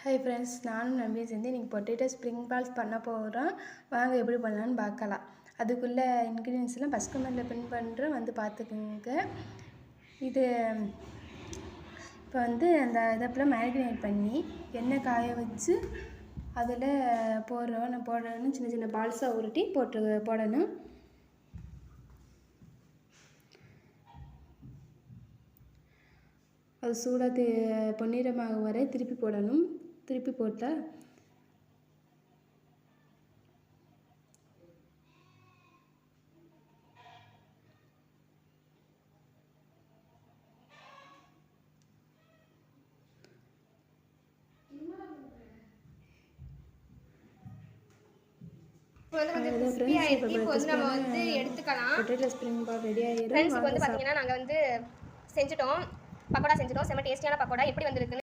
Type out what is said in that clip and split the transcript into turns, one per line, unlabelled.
Hi friends, நானும் நம்பியும் சேர்ந்து இன்றைக்கி பொட்டேட்டோ ஸ்ப்ரிங் பால்ஸ் பண்ண போகிறோம். வாங்க எப்படி பண்ணலான்னு பார்க்கலாம். அதுக்குள்ளே இன்க்ரீடியன்ஸ்லாம் ஃபஸ்ட் கமெண்ட்டில் பின் பண்ணுறேன், வந்து பார்த்துக்குங்க. இது இப்போ வந்து அந்த இதப்பெல்லாம் மேரினேட் பண்ணி எண்ணெய் காய வச்சு அதில் போடணும். சின்ன சின்ன பால்ஸாக உருட்டி போடணும். அது சூடாக பொன்னிறமாக வரை திருப்பி போடணும். திருப்பி போட்டால் பொட்டேட்டோ ஸ்ப்ரிங் பால் ரெடி ஆகிடும்.
ஃப்ரெண்ட்ஸ், இப்போ வந்து பார்த்தீங்கன்னா நாங்கள் வந்து செஞ்சுட்டோம். பக்கோடா செஞ்சுட்டோம். செம்ம டேஸ்டியான பக்கோடா எப்படி வந்திருக்கு